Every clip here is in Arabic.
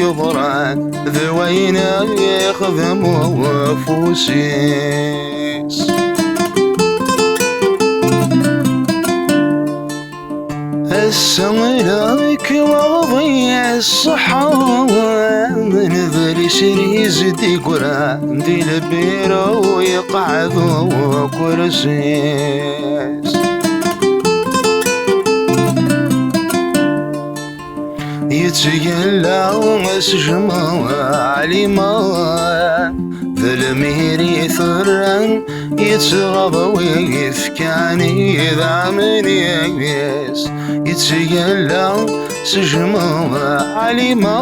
يضران ذوينا يخدموا فوسيس السمراك وضيع الصحة من ذري سريز دي قران دي البيرة ويقعدوا كرسيس يتجلى ومسجمة عليما ذا الميري ثران يتغضى ويفكاني ذا من يبيس يتجلى سجمة عليما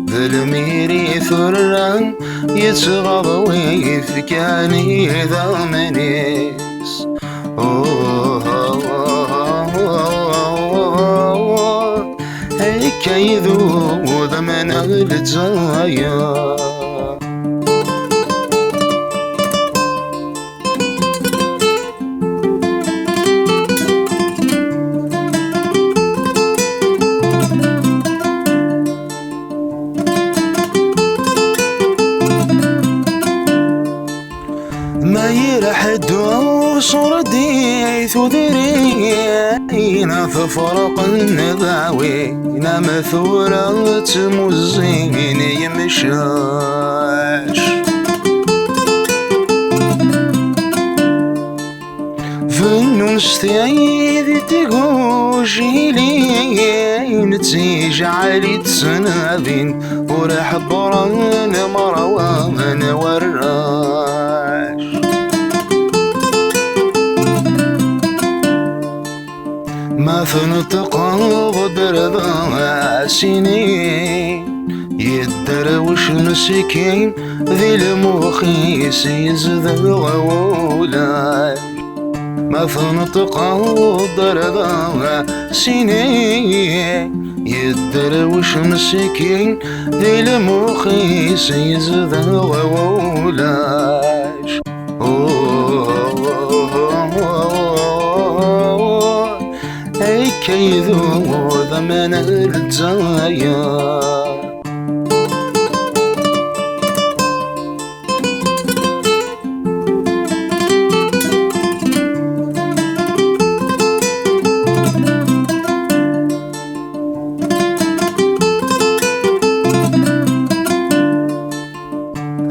ذا الميري ثران يتغضى ويفكاني ذا من يبيس كيذو ذمن الجايا ما يرحد صردي ثذرين ففرق النذاوي مثورة مزين يمشاش فنون استعيذ تقوشي لي نتيجة علي تسنابين ورح بران مروان وراش ما فنتقاض برضا سنين يدروش مسكين ذي المخيس يزذر وولاش ما فنتقاض برضا سنين يدروش مسكين ذي المخيس يزذر وولاش كيذو ذمن الجايا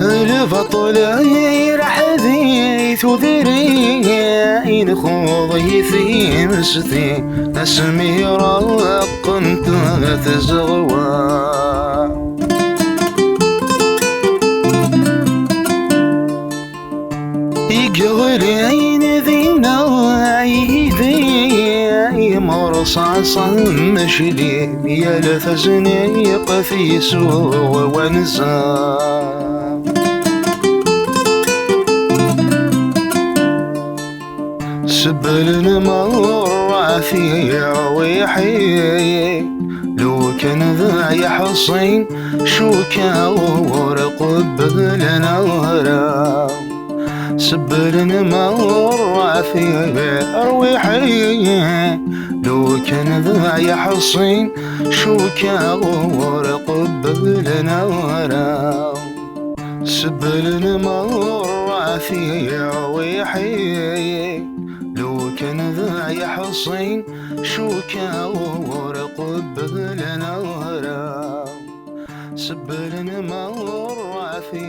البطل يرح ذي ثذرين خوضي في مسثي اسمي رقمت تزغوا يقغلين ذي نايذي مرصاصا مشلي يلفزني قفيس ونسى سبل مر في عويحي لو كان ذا يحصين شو كاور قبلنا ورا سبل مر في عويحي لو كان ذا يحصين شو كاور قبلنا ورا سبل مر في عويحي لو كان ذا يحصين شو كاور قبلنا ورا سبل مر في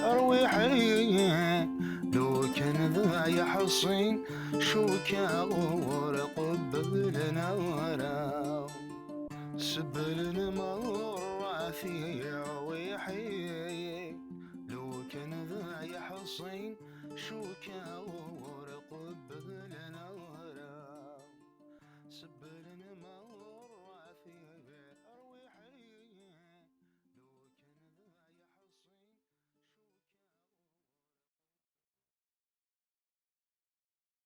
أرويحي لو كان ذا يحصين شو كاور قبلنا ورا سبل مر في أرويحي لو كان ذا يحصين شو كاور